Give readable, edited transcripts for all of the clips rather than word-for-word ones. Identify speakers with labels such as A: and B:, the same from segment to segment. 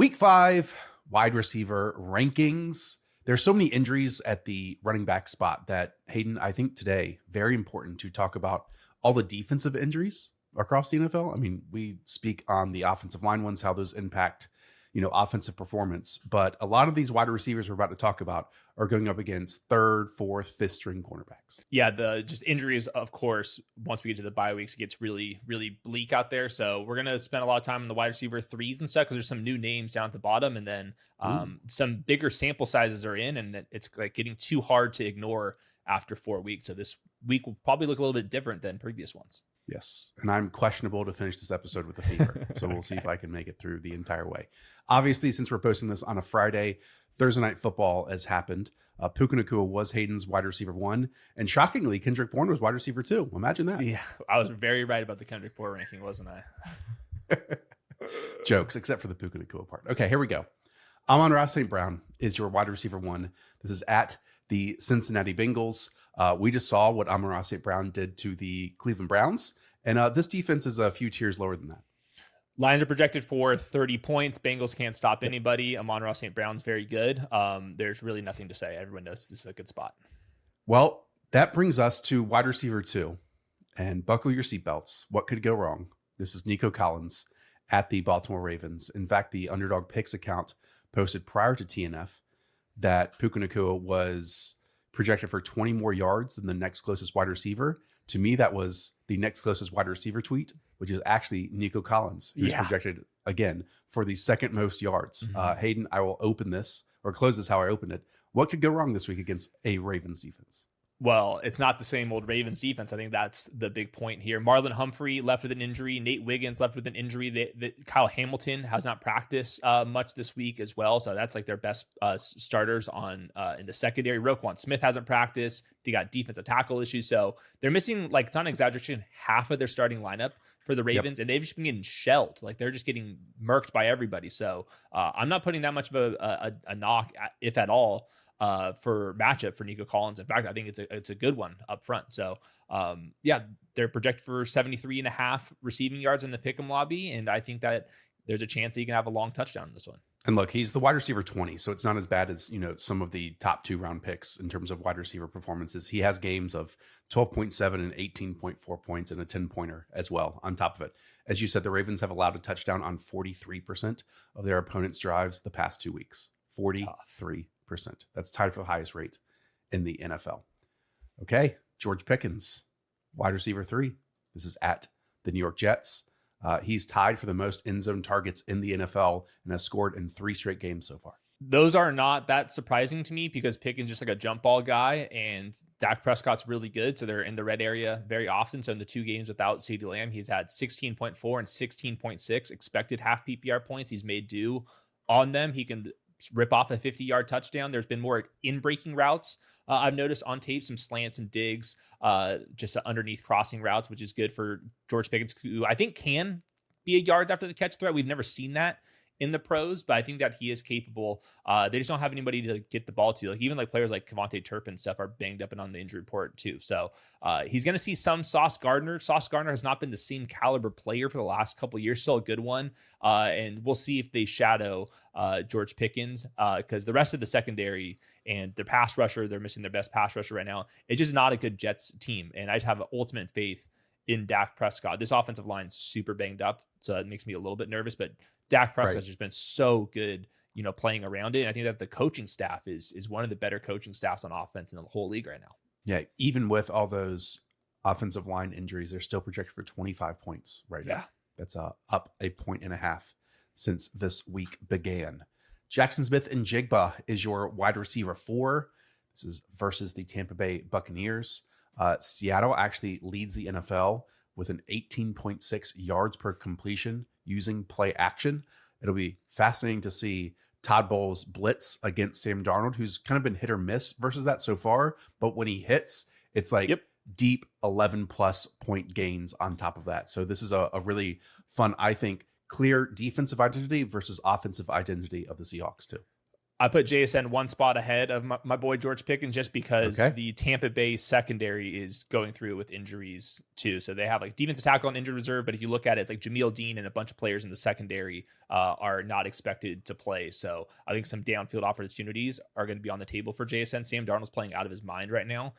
A: Week 5 wide receiver rankings. There's so many injuries at the running back spot that, Hayden, I think today, very important to talk about all the defensive injuries across the NFL. I mean, we speak on the offensive line ones, how those impact, offensive performance. But a lot of these wide receivers we're about to talk about are going up against third, fourth, fifth string cornerbacks.
B: Yeah, the just injuries, of course, once we get to the bye weeks, it gets really, really bleak out there. So we're going to spend a lot of time on the wide receiver threes and stuff because there's some new names down at the bottom. And then some bigger sample sizes are in, and it's like getting too hard to ignore after 4 weeks. So this week will probably look a little bit different than previous ones.
A: Yes. And I'm questionable to finish this episode with a fever. So we'll see if I can make it through the entire way. Obviously, since we're posting this on a Friday, Thursday Night Football has happened. Puka Nacua was Hayden's wide receiver 1. And shockingly, Kendrick Bourne was wide receiver 2. Imagine that.
B: Yeah, I was very right about the Kendrick Bourne ranking, wasn't I?
A: Jokes, except for the Puka Nacua part. Okay, here we go. Amon-Ra St. Brown is your wide receiver 1. This is at the Cincinnati Bengals. We just saw what Amon-Ra St. Brown did to the Cleveland Browns. And this defense is a few tiers lower than that.
B: Lions are projected for 30 points. Bengals can't stop anybody. Amon-Ra St. Brown's very good. There's really nothing to say. Everyone knows this is a good spot.
A: Well, that brings us to wide receiver 2. And buckle your seatbelts. What could go wrong? This is Nico Collins at the Baltimore Ravens. In fact, the Underdog Picks account posted prior to TNF that Puka Nacua was projected for 20 more yards than the next closest wide receiver. To me, that was the next closest wide receiver tweet, which is actually Nico Collins, who's projected, again, for the second most yards. Hayden, I will open this, or close this how I opened it. What could go wrong this week against a Ravens defense?
B: Well, it's not the same old Ravens defense. I think that's the big point here. Marlon Humphrey left with an injury. Nate Wiggins left with an injury. Kyle Hamilton has not practiced much this week as well. So that's like their best starters on in the secondary. Roquan Smith hasn't practiced. They got defensive tackle issues. So they're missing, like, it's not an exaggeration, half of their starting lineup for the Ravens. And they've just been getting shelled. Like, they're just getting murked by everybody. So I'm not putting that much of a knock, if at all, for matchup for Nico Collins. In fact, I think it's a good one up front. So they're projected for 73.5 receiving yards in the pick'em lobby. And I think that there's a chance that he can have a long touchdown in this one.
A: And look, he's the wide receiver 20, so it's not as bad as, some of the top 2 round picks in terms of wide receiver performances. He has games of 12.7 and 18.4 points and a 10-pointer as well on top of it. As you said, the Ravens have allowed a touchdown on 43% of their opponents' drives the past 2 weeks. 43%. That's tied for the highest rate in the NFL. Okay, George Pickens, wide receiver 3. This is at the New York Jets. He's tied for the most end zone targets in the NFL and has scored in 3 straight games so far.
B: Those are not that surprising to me because Pickens is just like a jump ball guy and Dak Prescott's really good. So they're in the red area very often. So in the 2 games without CeeDee Lamb, he's had 16.4 and 16.6 expected half PPR points. He's made do on them. He can rip off a 50-yard touchdown. There's been more in-breaking routes. I've noticed on tape some slants and digs, just underneath crossing routes, which is good for George Pickens, who I think can be a yards after the catch threat. We've never seen that in the pros, but I think that he is capable. They just don't have anybody to get the ball to. Like, even like players like Kevontae Turpin and stuff are banged up and on the injury report too. So he's going to see some Sauce Gardner. Sauce Gardner has not been the same caliber player for the last couple of years. Still a good one. And we'll see if they shadow George Pickens because the rest of the secondary and the pass rusher, they're missing their best pass rusher right now. It's just not a good Jets team. And I just have ultimate faith in Dak Prescott. This offensive line's super banged up, so it makes me a little bit nervous, but Dak Prescott's just been so good, playing around it. And I think that the coaching staff is one of the better coaching staffs on offense in the whole league right now.
A: Yeah, even with all those offensive line injuries, they're still projected for 25 points right now. That's up 1.5 points since this week began. Jaxon Smith-Njigba is your wide receiver 4. This is versus the Tampa Bay Buccaneers. Seattle actually leads the NFL with an 18.6 yards per completion using play action. It'll be fascinating to see Todd Bowles blitz against Sam Darnold, who's kind of been hit or miss versus that so far. But when he hits, it's like deep 11+ point gains on top of that. So this is a really fun, I think, clear defensive identity versus offensive identity of the Seahawks too.
B: I put JSN one spot ahead of my boy George Pickens just because the Tampa Bay secondary is going through with injuries too. So they have like defensive tackle on injured reserve, but if you look at it, it's like Jameel Dean and a bunch of players in the secondary are not expected to play. So I think some downfield opportunities are going to be on the table for JSN. Sam Darnold's playing out of his mind right now.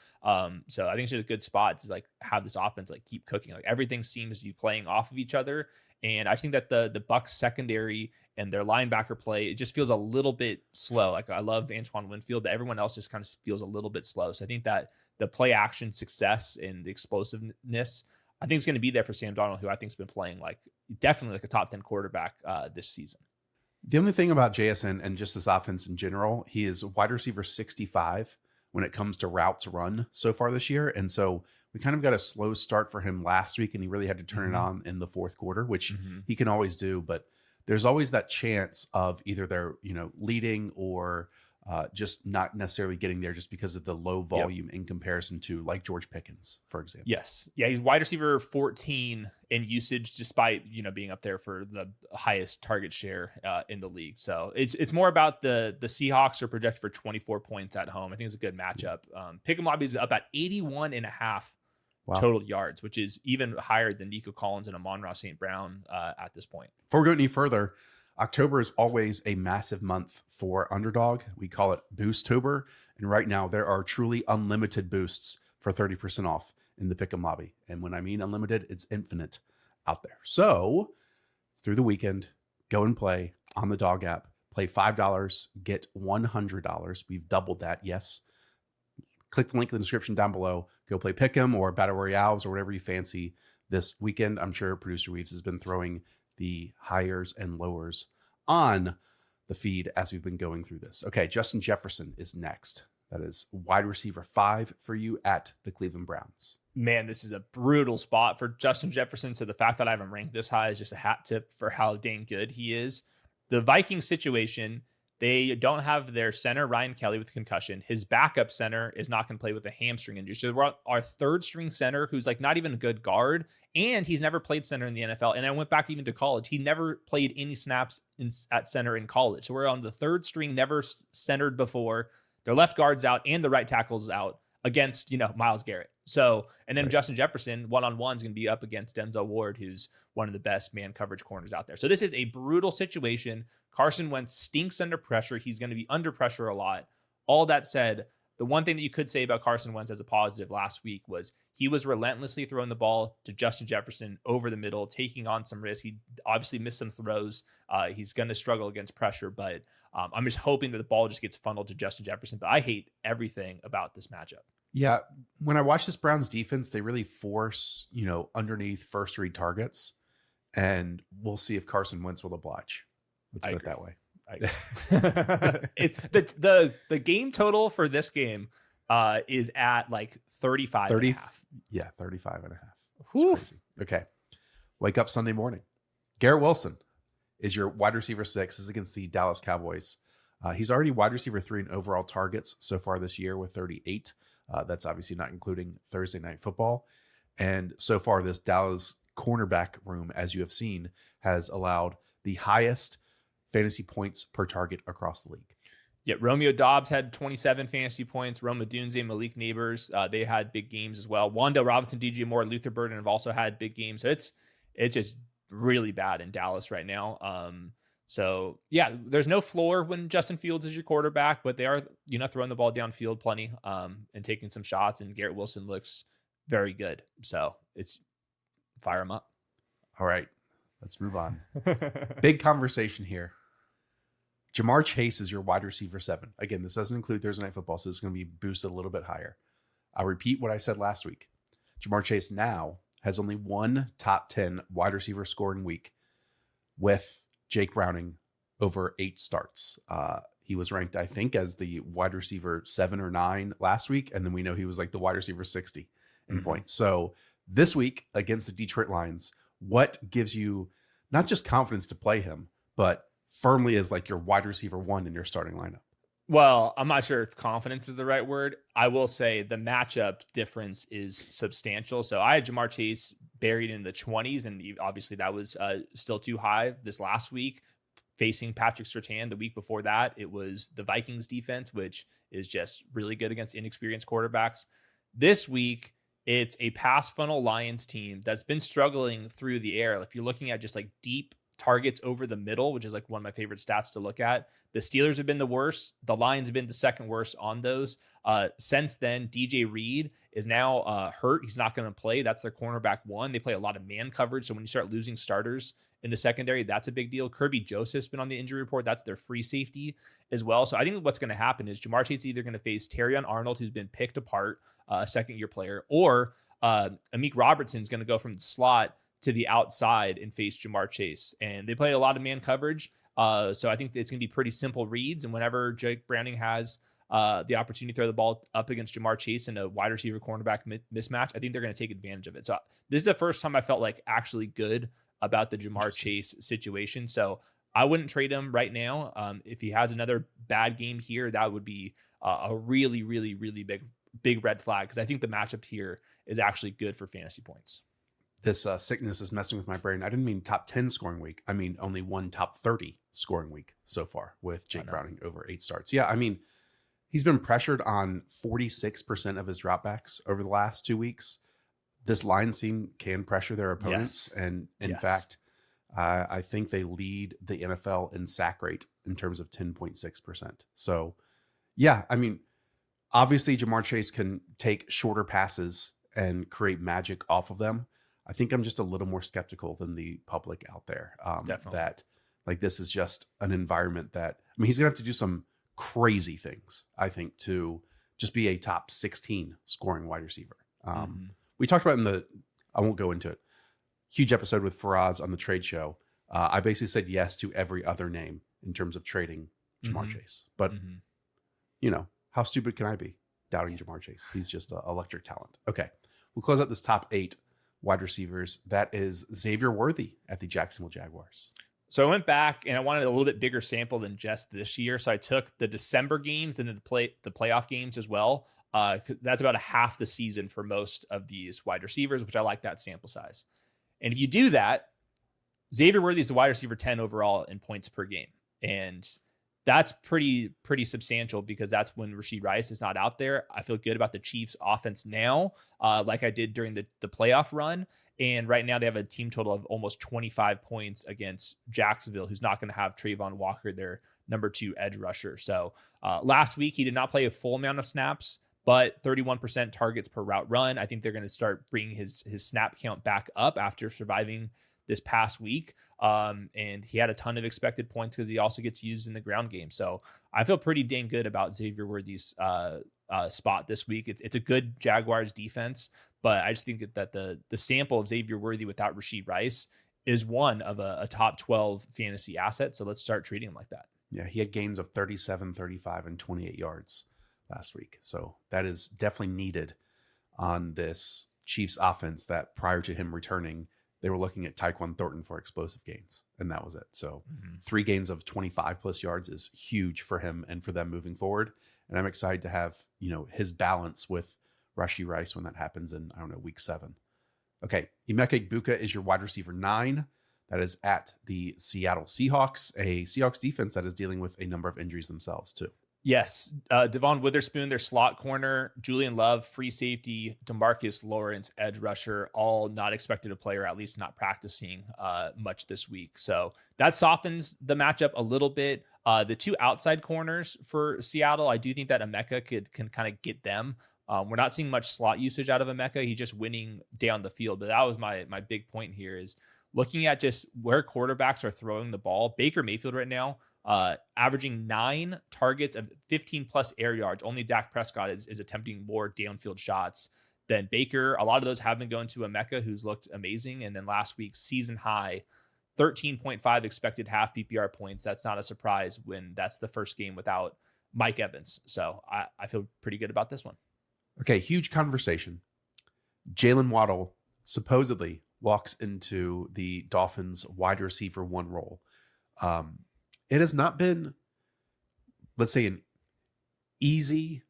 B: So I think it's just a good spot to like have this offense like keep cooking. Like everything seems to be playing off of each other. And I think that the Bucs secondary and their linebacker play, it just feels a little bit slow. Like I love Antoine Winfield, but everyone else just kind of feels a little bit slow. So I think that the play action success and the explosiveness, I think it's going to be there for Sam Darnold, who I think has been playing like definitely like a top 10 quarterback this season.
A: The only thing about JSN and just this offense in general, he is wide receiver 65 when it comes to routes run so far this year. And so we kind of got a slow start for him last week, and he really had to turn it on in the fourth quarter, which he can always do. But there's always that chance of either they're, leading or just not necessarily getting there just because of the low volume in comparison to like George Pickens, for example.
B: Yes. Yeah. He's wide receiver 14 in usage, despite, being up there for the highest target share in the league. So it's more about the Seahawks are projected for 24 points at home. I think it's a good matchup. Pick'em Lobby is up at 81.5 total yards, which is even higher than Nico Collins and Amon-Ra St. Brown at this point.
A: Before we go any further, October is always a massive month for Underdog. We call it Boosttober. And right now there are truly unlimited boosts for 30% off in the Pick'em Lobby. And when I mean unlimited, it's infinite out there. So through the weekend, go and play on the Dog app. Play $5, get $100. We've doubled that. Yes. Click the link in the description down below. Go play Pick'em or Battle Royales or whatever you fancy this weekend. I'm sure Producer Weaves has been throwing the higher and lowers on the feed as we've been going through this. Okay, Justin Jefferson is next. That is wide receiver 5 for you at the Cleveland Browns.
B: Man, this is a brutal spot for Justin Jefferson. So the fact that I haven't ranked this high is just a hat tip for how dang good he is. The Vikings situation, they don't have their center, Ryan Kelly, with concussion. His backup center is not going to play with a hamstring injury. So we're our third string center, who's like not even a good guard, and he's never played center in the NFL. And I went back even to college. He never played any snaps at center in college. So we're on the third string, never centered before. Their left guard's out and the right tackle's out against, Myles Garrett. So, and then Justin Jefferson, one-on-one is going to be up against Denzel Ward, who's one of the best man coverage corners out there. So this is a brutal situation. Carson Wentz stinks under pressure. He's going to be under pressure a lot. All that said, the one thing that you could say about Carson Wentz as a positive last week was he was relentlessly throwing the ball to Justin Jefferson over the middle, taking on some risk. He obviously missed some throws. He's going to struggle against pressure, but I'm just hoping that the ball just gets funneled to Justin Jefferson. But I hate everything about this matchup.
A: Yeah, when I watch this Browns defense, they really force, underneath first read targets, and we'll see if Carson Wentz will oblige. Let's put it that way.
B: The game total for this game is at like 35 and a half.
A: Yeah, 35 and a half. Crazy. Okay. Wake up Sunday morning. Garrett Wilson is your wide receiver 6. This is against the Dallas Cowboys. He's already wide receiver 3 in overall targets so far this year with 38. That's obviously not including Thursday Night Football. And so far, this Dallas cornerback room, as you have seen, has allowed the highest fantasy points per target across the league.
B: Yeah, Romeo Doubs had 27 fantasy points. Roma Dunze, Malik Neighbors, they had big games as well. Wan'Dale Robinson, DJ Moore, Luther Burden have also had big games. So it's just really bad in Dallas right now. So yeah, there's no floor when Justin Fields is your quarterback, but they are, throwing the ball downfield plenty and taking some shots. And Garrett Wilson looks very good. So it's fire him up.
A: All right, let's move on. Big conversation here. Jamar Chase is your wide receiver 7. Again, this doesn't include Thursday Night Football, so this is going to be boosted a little bit higher. I'll repeat what I said last week. Jamar Chase now has only one top 10 wide receiver scoring week with Jake Browning over 8 starts. He was ranked, I think, as the wide receiver 7 or 9 last week. And then we know he was like the wide receiver 60 in points. So this week against the Detroit Lions, what gives you not just confidence to play him, but firmly as like your wide receiver 1 in your starting lineup?
B: Well, I'm not sure if confidence is the right word. I will say the matchup difference is substantial. So I had Jamar Chase buried in the 20s, and obviously that was still too high this last week. facing Patrick Surtain. The week before that, it was the Vikings defense, which is just really good against inexperienced quarterbacks. This week, it's a pass funnel Lions team that's been struggling through the air. If you're looking at just like deep targets over the middle, which is like one of my favorite stats to look at, the Steelers have been the worst. The Lions have been the second worst on those. Since then, DJ Reed is now hurt. He's not going to play. That's their cornerback one. They play a lot of man coverage. So when you start losing starters in the secondary, that's a big deal. Kirby Joseph's been on the injury report. That's their free safety as well. So I think what's going to happen is Jamar Chase is either going to face Terrion Arnold, who's been picked apart, a second-year player, or Amik Robertson's going to go from the slot to the outside and face Jamar Chase. And they play a lot of man coverage. So I think it's going to be pretty simple reads. And whenever Jake Browning has the opportunity to throw the ball up against Jamar Chase in a wide receiver cornerback mismatch, I think they're going to take advantage of it. So this is the first time I felt like actually good about the Jamar Chase situation. So I wouldn't trade him right now. If he has another bad game here, that would be a really, really, really big red flag, because I think the matchup here is actually good for fantasy points.
A: This sickness is messing with my brain. I didn't mean top 10 scoring week. I mean only one top 30 scoring week so far with Jake Browning over 8 starts. Yeah, I mean, he's been pressured on 46% of his dropbacks over the last 2 weeks. This Lions team can pressure their opponents. Yes. And in fact, I think they lead the NFL in sack rate in terms of 10.6%. So, yeah, I mean, obviously Jamar Chase can take shorter passes and create magic off of them. I think I'm just a little more skeptical than the public out there. That like this is just an environment that, I mean, he's going to have to do some crazy things, I think, to just be a top 16 scoring wide receiver. We talked about I won't go into it, huge episode with Faraz on the trade show. I basically said yes to every other name in terms of trading Jamar Chase. But, you know, how stupid can I be doubting Jamar Chase? He's just an electric talent. Okay, we'll close out this top 8 wide receivers. That is Xavier Worthy at the Jacksonville Jaguars.
B: So I went back and I wanted a little bit bigger sample than just this year. So I took the December games and then the playoff games as well. That's about a half the season for most of these wide receivers, which I like that sample size. And if you do that, Xavier Worthy is the wide receiver 10 overall in points per game. And that's pretty substantial, because that's when Rashid Rice is not out there. I feel good about the Chiefs offense now, like I did during the playoff run. And right now they have a team total of almost 25 points against Jacksonville, who's not going to have Trayvon Walker, their number 2 edge rusher. So last week he did not play a full amount of snaps, but 31% targets per route run. I think they're going to start bringing his snap count back up after surviving this past week. And he had a ton of expected points because he also gets used in the ground game. So I feel pretty dang good about Xavier Worthy's spot this week. It's a good Jaguars defense, but I just think that the sample of Xavier Worthy without Rashid Rice is one of a top 12 fantasy asset. So let's start treating him like that.
A: Yeah, he had gains of 37, 35, and 28 yards last week. So that is definitely needed on this Chiefs offense that prior to him returning, they were looking at Tyquan Thornton for explosive gains, and that was it. So 3 gains of 25 plus yards is huge for him and for them moving forward. And I'm excited to have, you know, his balance with Rashid Rice when that happens in, I don't know, week 7. Okay. Emeka Egbuka is your wide receiver 9. That is at the Seattle Seahawks, a Seahawks defense that is dealing with a number of injuries themselves too.
B: Yes. Devon Witherspoon, their slot corner, Julian Love, free safety, DeMarcus Lawrence, edge rusher, all not expected to play, or at least not practicing much this week. So that softens the matchup a little bit. The 2 outside corners for Seattle, I do think that Emeka can kind of get them. We're not seeing much slot usage out of Emeka. He's just winning down the field. But that was my big point here, is looking at just where quarterbacks are throwing the ball. Baker Mayfield right now, averaging 9 targets of 15 plus air yards. Only Dak Prescott is attempting more downfield shots than Baker. A lot of those have been going to Emeka, who's looked amazing. And then last week's season high, 13.5 expected half PPR points. That's not a surprise when that's the first game without Mike Evans. So I feel pretty good about this one.
A: Okay, huge conversation. Jaylen Waddle supposedly walks into the Dolphins wide receiver 1 role. It has not been, let's say, an easy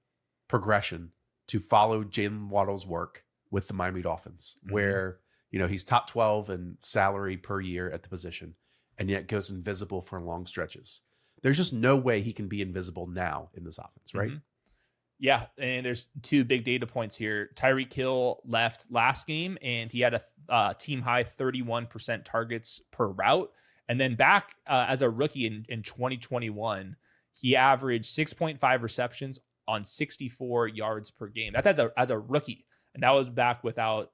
A: progression to follow Jaylen Waddle's work with the Miami Dolphins, where, you know, he's top 12 in salary per year at the position. and yet goes invisible for long stretches. There's just no way he can be invisible now in this offense, right?
B: Mm-hmm. Yeah, and there's two big data points here. Tyreek Hill left last game, and he had a team high 31% targets per route. And then back as a rookie in 2021, he averaged 6.5 receptions on 64 yards per game. That's as a rookie, and that was back without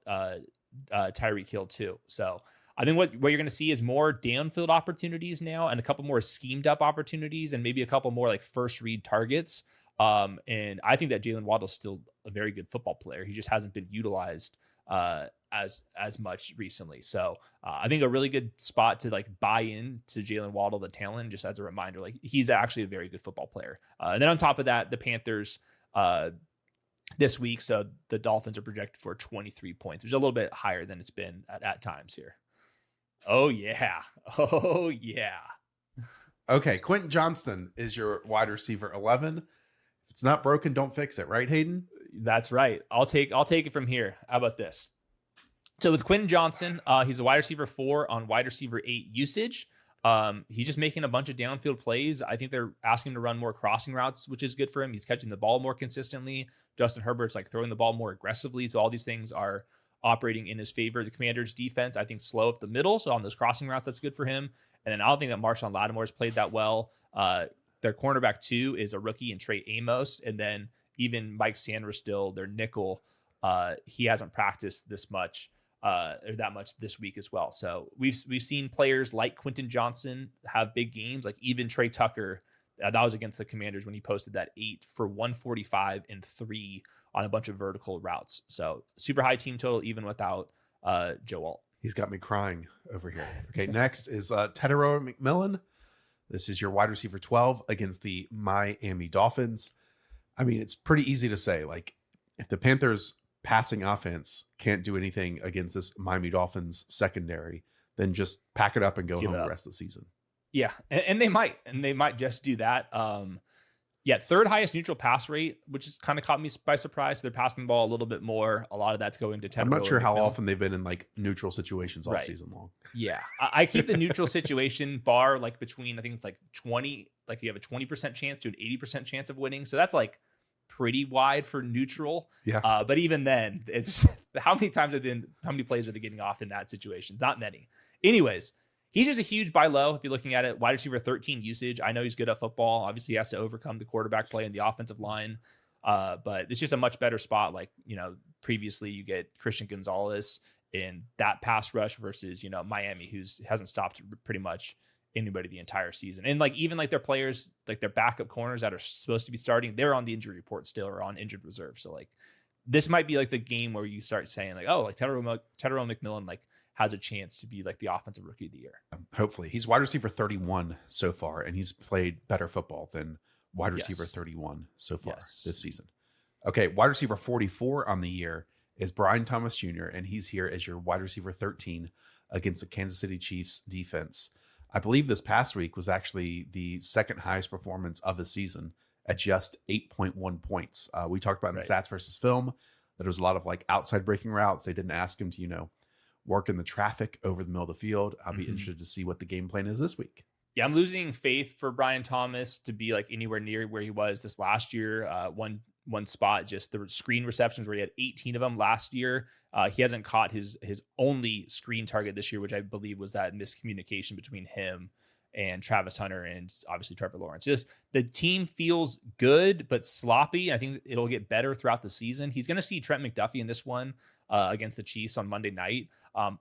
B: Tyreek Hill too. So I think what you're going to see is more downfield opportunities now, and a couple more schemed up opportunities, and maybe a couple more like first read targets. And I think that Jaylen Waddle is still a very good football player. He just hasn't been utilized as much recently. So I think a really good spot to like buy in to Jaylen Waddle, the talent, just as a reminder, like he's actually a very good football player. And then on top of that, the Panthers this week, so the Dolphins are projected for 23 points, which is a little bit higher than it's been at times here. Oh yeah. Oh yeah.
A: Okay. Quentin Johnston is your wide receiver 11. If it's not broken, don't fix it. Right, Hayden?
B: That's right. I'll take it from here. How about this? So with Quentin Johnston, he's a wide receiver 4 on wide receiver 8 usage. He's just making a bunch of downfield plays. I think they're asking him to run more crossing routes, which is good for him. He's catching the ball more consistently. Justin Herbert's like throwing the ball more aggressively. So all these things are operating in his favor. The Commanders' defense, I think, slow up the middle. So on those crossing routes, that's good for him. And then I don't think that Marshawn Lattimore's played that well. Their cornerback 2 is a rookie in Trey Amos. And then even Mike Sanderstill, their nickel, he hasn't practiced this much. Or that much this week as well. So we've seen players like Quentin Johnston have big games, like even Trey Tucker. That was against the Commanders when he posted that 8 for 145 and 3 on a bunch of vertical routes. So super high team total even without Joe Alt.
A: He's got me crying over here. Okay, next is Tetairoa McMillan. This is your wide receiver 12 against the Miami Dolphins. I mean, it's pretty easy to say, like, if the Panthers passing offense can't do anything against this Miami Dolphins secondary, then just pack it up and go home the rest of the season.
B: Yeah, and they might just do that. Yeah, third highest neutral pass rate, which has kind of caught me by surprise. They're passing the ball a little bit more. A lot of that's going to Tetairoa.
A: I'm not sure how often they've been in like neutral situations all season long.
B: Yeah, I keep the neutral situation bar like between, I think it's like 20, like you have a 20% chance to an 80% chance of winning. So that's like pretty wide for neutral.
A: Yeah.
B: But even then, it's how many plays are they getting off in that situation? Not many. Anyways, he's just a huge buy low. If you're looking at it, wide receiver 13 usage. I know he's good at football. Obviously, he has to overcome the quarterback play and the offensive line. But it's just a much better spot. Like, previously you get Christian Gonzalez in that pass rush versus, Miami, who's hasn't stopped pretty much anybody the entire season. And like even like their players, like their backup corners that are supposed to be starting, they're on the injury report still or on injured reserve. So like this might be like the game where you start saying like, oh, like Tetairoa McMillan like has a chance to be like the offensive rookie of the year.
A: Hopefully. He's wide receiver 31 so far, and he's played better football than wide receiver 31 so far this season. Okay, wide receiver 44 on the year is Brian Thomas Jr., and he's here as your wide receiver 13 against the Kansas City Chiefs defense. I believe this past week was actually the second highest performance of the season at just 8.1 points. We talked about in the stats versus film that there was a lot of like outside breaking routes. They didn't ask him to, work in the traffic over the middle of the field. I'll be interested to see what the game plan is this week.
B: Yeah, I'm losing faith for Brian Thomas to be like anywhere near where he was this last year. One spot, just the screen receptions where he had 18 of them last year. He hasn't caught his only screen target this year, which I believe was that miscommunication between him and Travis Hunter and obviously Trevor Lawrence. Just the team feels good, but sloppy. I think it'll get better throughout the season. He's going to see Trent McDuffie in this one against the Chiefs on Monday night.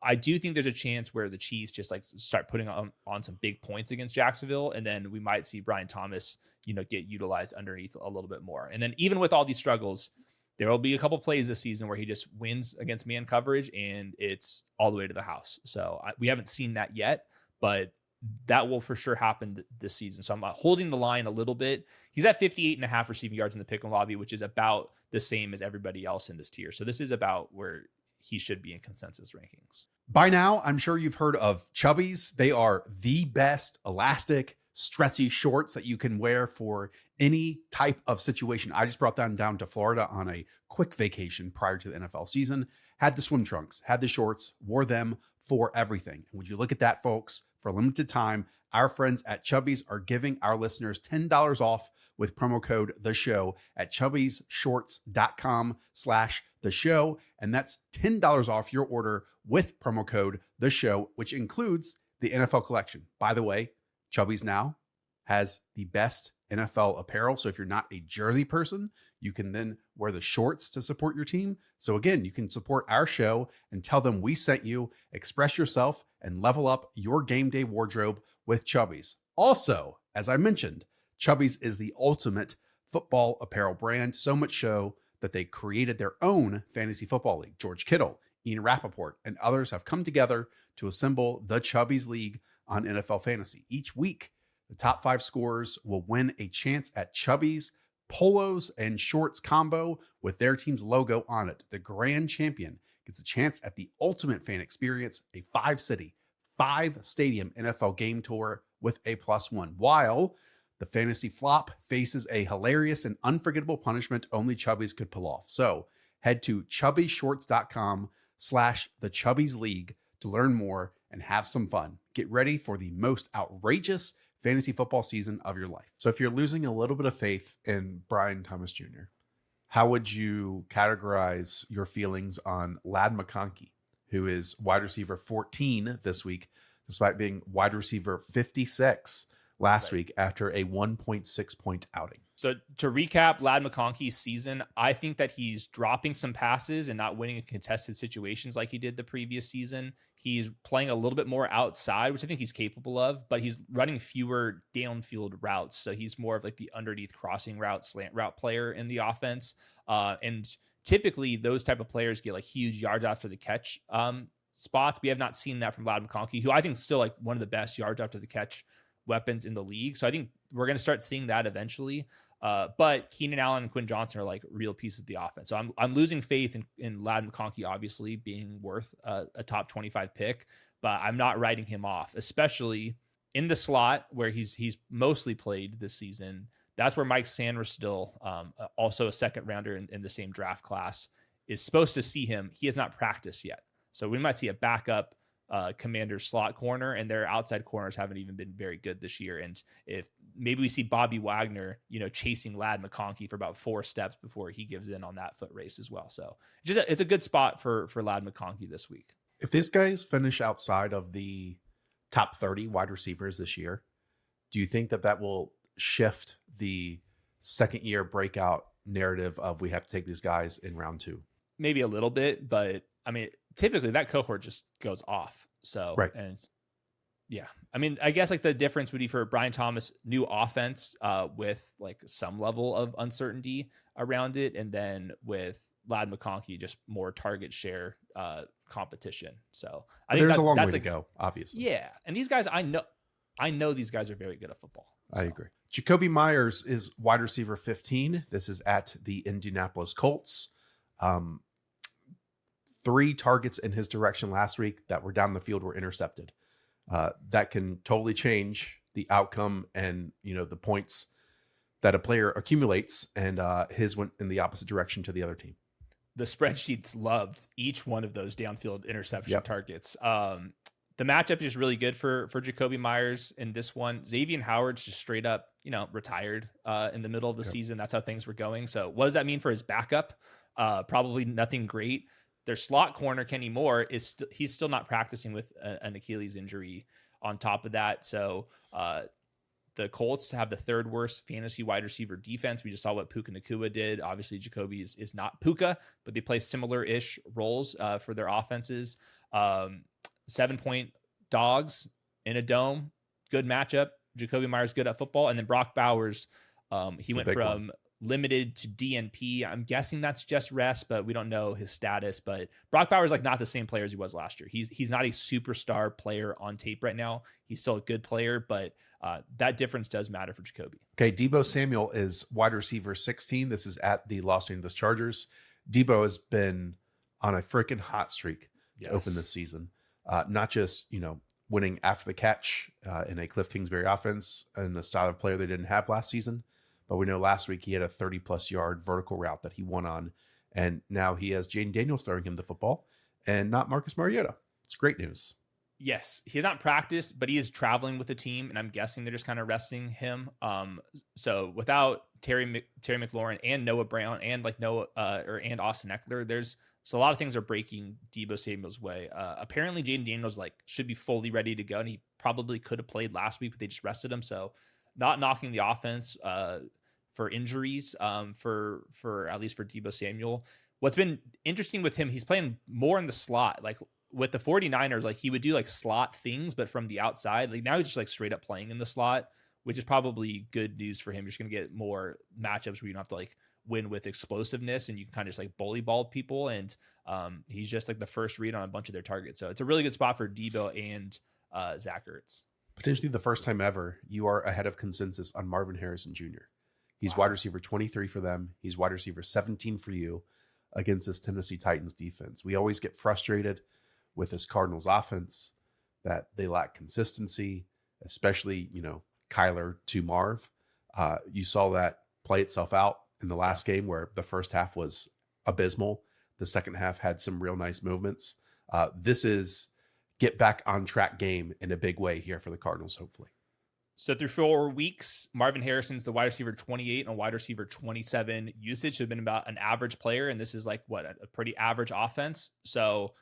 B: I do think there's a chance where the Chiefs just like start putting on some big points against Jacksonville. And then we might see Brian Thomas, get utilized underneath a little bit more. And then even with all these struggles, there will be a couple plays this season where he just wins against man coverage and it's all the way to the house. So we haven't seen that yet, but that will for sure happen this season. So I'm holding the line a little bit. He's at 58.5 receiving yards in the pick and lobby, which is about the same as everybody else in this tier. So this is about where he should be in consensus rankings.
A: By now, I'm sure you've heard of Chubbies. They are the best elastic, stretchy shorts that you can wear for any type of situation. I just brought them down to Florida on a quick vacation prior to the NFL season, had the swim trunks, had the shorts, wore them for everything. And would you look at that, folks? For a limited time, our friends at Chubby's are giving our listeners $10 off with promo code The Show at chubbysshorts.com/The Show. And that's $10 off your order with promo code The Show, which includes the NFL collection. By the way, Chubby's now has the best NFL apparel. So if you're not a jersey person, you can then wear the shorts to support your team. So again, you can support our show and tell them we sent you, express yourself, and level up your game day wardrobe with Chubby's. Also, as I mentioned, Chubby's is the ultimate football apparel brand, so much so that they created their own fantasy football league. George Kittle, Ian Rappaport, and others have come together to assemble the Chubby's League on NFL Fantasy. Each week, the top 5 scorers will win a chance at Chubby's polos and shorts combo with their team's logo on it. The grand champion gets a chance at the ultimate fan experience, a 5-city, 5-stadium NFL game tour with a +1, while the fantasy flop faces a hilarious and unforgettable punishment only Chubby's could pull off. So head to chubbysshorts.com/the Chubby's League to learn more and have some fun. Get ready for the most outrageous fantasy football season of your life. So if you're losing a little bit of faith in Brian Thomas Jr., how would you categorize your feelings on Ladd McConkey, who is wide receiver 14 this week, despite being wide receiver 56 last week after a 1.6 point outing?
B: So to recap Ladd McConkey's season, I think that he's dropping some passes and not winning in contested situations like he did the previous season. He's playing a little bit more outside, which I think he's capable of, but he's running fewer downfield routes. So he's more of like the underneath crossing route, slant route player in the offense. And typically those type of players get like huge yards after the catch spots. We have not seen that from Ladd McConkey, who I think is still like one of the best yards after the catch weapons in the league. So I think we're going to start seeing that eventually. But Keenan Allen and Quentin Johnston are like real pieces of the offense. So I'm losing faith in Ladd McConkey, obviously being worth a top 25 pick, but I'm not writing him off, especially in the slot where he's mostly played this season. That's where Mike Sanderstill, also a second rounder in the same draft class, is supposed to see him. He has not practiced yet. So we might see a backup Commander's slot corner, and their outside corners haven't even been very good this year. And if maybe we see Bobby Wagner, chasing Ladd McConkey for about 4 steps before he gives in on that foot race as well. So it's a good spot for Ladd McConkey this week.
A: If these guys finish outside of the top 30 wide receivers this year, do you think that will shift the second year breakout narrative of we have to take these guys in round 2?
B: Maybe a little bit, but I mean, typically that cohort just goes off. So,
A: right.
B: And yeah, I mean, I guess like the difference would be for Brian Thomas, new offense with like some level of uncertainty around it. And then with Ladd McConkey, just more target share competition. So I think
A: there's a long way to go, obviously.
B: Yeah. And these guys, I know these guys are very good at football. So.
A: I agree. Jakobi Meyers is wide receiver 15. This is at the Indianapolis Colts. 3 targets in his direction last week that were down the field were intercepted. That can totally change the outcome and, the points that a player accumulates, and his went in the opposite direction to the other team.
B: The spreadsheets loved each one of those downfield interception targets. The matchup is really good for Jakobi Meyers in this one. Xavier Howard's just straight up, retired in the middle of the season. That's how things were going. So what does that mean for his backup? Probably nothing great. Their slot corner, Kenny Moore, he's still not practicing with an Achilles injury on top of that. So the Colts have the 3rd worst fantasy wide receiver defense. We just saw what Puka Nacua did. Obviously, Jakobi is not Puka, but they play similar-ish roles for their offenses. 7-point dogs in a dome. Good matchup. Jakobi Meyers good at football. And then Brock Bowers, he went from limited to DNP. I'm guessing that's just rest, but we don't know his status. But Brock Bowers like not the same player as he was last year. He's not a superstar player on tape right now. He's still a good player, but that difference does matter for Jakobi.
A: Okay, Deebo Samuel is wide receiver 16. This is at the Los Angeles Chargers. Deebo has been on a freaking hot streak to open this season. Not just, winning after the catch in a Cliff Kingsbury offense and a style of player they didn't have last season. But we know last week he had a 30-plus yard vertical route that he won on. And now he has Jaden Daniels throwing him the football and not Marcus Mariota. It's great news.
B: Yes, he has not practiced, but he is traveling with the team, and I'm guessing they're just kind of resting him. So without Terry McLaurin and Noah Brown and like and Austin Eckler, there's a lot of things are breaking Deebo Samuel's way. Apparently, Jaden Daniels should be fully ready to go, and he probably could have played last week, but they just rested him. So not knocking the offense for injuries for at least for Deebo Samuel. What's been interesting with him, he's playing more in the slot, like. With the 49ers, like he would do like slot things, but from the outside, like now he's just like straight up playing in the slot, which is probably good news for him. You're just going to get more matchups where you don't have to like win with explosiveness and you can kind of just like bully ball people. And he's just like the first read on a bunch of their targets. So it's a really good spot for Deebo and Zach Ertz.
A: Potentially the first time ever you are ahead of consensus on Marvin Harrison Jr. He's wide receiver 23 for them. He's wide receiver 17 for you against this Tennessee Titans defense. We always get frustrated with this Cardinals offense that they lack consistency, especially, Kyler to Marv. You saw that play itself out in the last game where the first half was abysmal. The second half had some real nice movements. This is get back on track game in a big way here for the Cardinals, hopefully.
B: So through 4 weeks, Marvin Harrison's the wide receiver 28 and wide receiver 27 usage. Should have been about an average player, and this is like a pretty average offense. So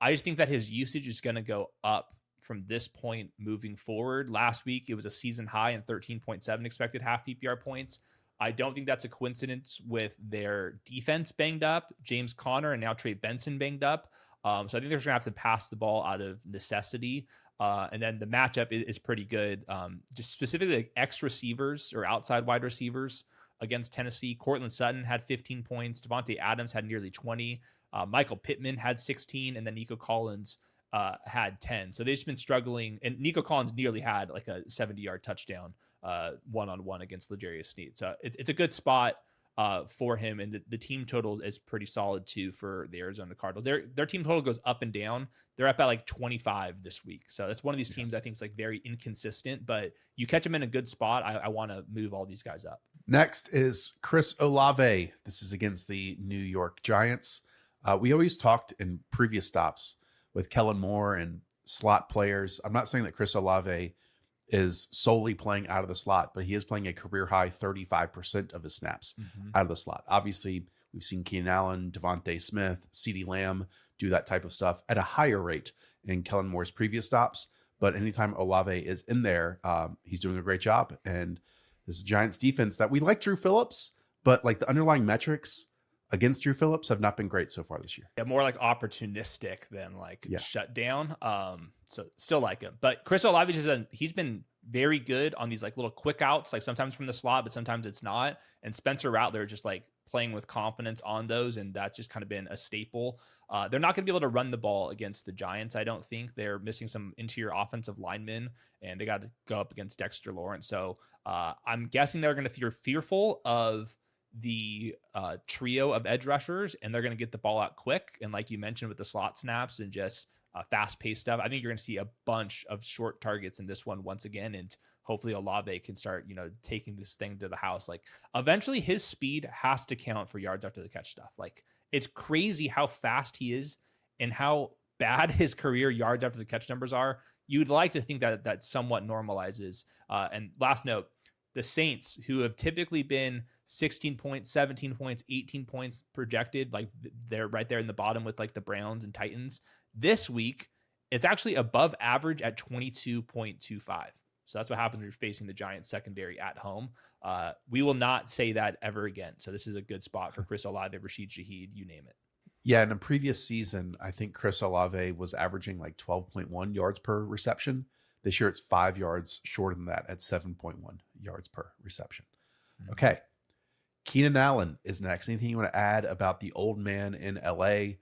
B: I just think that his usage is going to go up from this point moving forward. Last week, it was a season high in 13.7 expected half PPR points. I don't think that's a coincidence with their defense banged up, James Conner and now Trey Benson banged up. So I think they're going to have to pass the ball out of necessity. And then the matchup is pretty good. Just specifically like X receivers or outside wide receivers against Tennessee. Courtland Sutton had 15 points. Devontae Adams had nearly 20. Michael Pittman had 16, and then Nico Collins had 10. So they've just been struggling, and Nico Collins nearly had like a 70-yard touchdown one-on-one against L'Jarius Sneed. So it's a good spot for him, and the team total is pretty solid too for the Arizona Cardinals. Their team total goes up and down. They're up at like 25 this week. So that's one of these teams I think is like very inconsistent, but you catch them in a good spot. I want to move all these guys up.
A: Next is Chris Olave. This is against the New York Giants. We always talked in previous stops with Kellen Moore and slot players. I'm not saying that Chris Olave is solely playing out of the slot, but he is playing a career high 35% of his snaps out of the slot. Obviously, we've seen Keenan Allen, DeVonta Smith, CeeDee Lamb do that type of stuff at a higher rate in Kellen Moore's previous stops. But anytime Olave is in there, he's doing a great job. And this Giants defense that we like Drew Phillips, but like the underlying metrics against Drew Phillips have not been great so far this year.
B: Yeah, more like opportunistic than like shut down. So still like him. But Chris Olave, he's been very good on these like little quick outs, like sometimes from the slot, but sometimes it's not. And Spencer Rattler just like playing with confidence on those, and that's just kind of been a staple. They're not going to be able to run the ball against the Giants, I don't think. They're missing some interior offensive linemen, and they got to go up against Dexter Lawrence. So I'm guessing they're going to feel fearful of the trio of edge rushers, and they're going to get the ball out quick. And like you mentioned with the slot snaps and just fast-paced stuff, I think you're going to see a bunch of short targets in this one once again, and hopefully Olave can start, taking this thing to the house. Like eventually his speed has to count for yards after the catch stuff. Like it's crazy how fast he is and how bad his career yards after the catch numbers are. You'd like to think that somewhat normalizes. And last note, the Saints, who have typically been 16 points, 17 points, 18 points projected, like they're right there in the bottom with like the Browns and Titans. This week, it's actually above average at 22.25. So that's what happens when you're facing the Giants secondary at home. We will not say that ever again. So this is a good spot for Chris Olave, Rashid Shaheed, you name it.
A: Yeah, in a previous season, I think Chris Olave was averaging like 12.1 yards per reception. This year, it's 5 yards shorter than that at 7.1 yards per reception. Okay. Keenan Allen is next. Anything you want to add about the old man in LA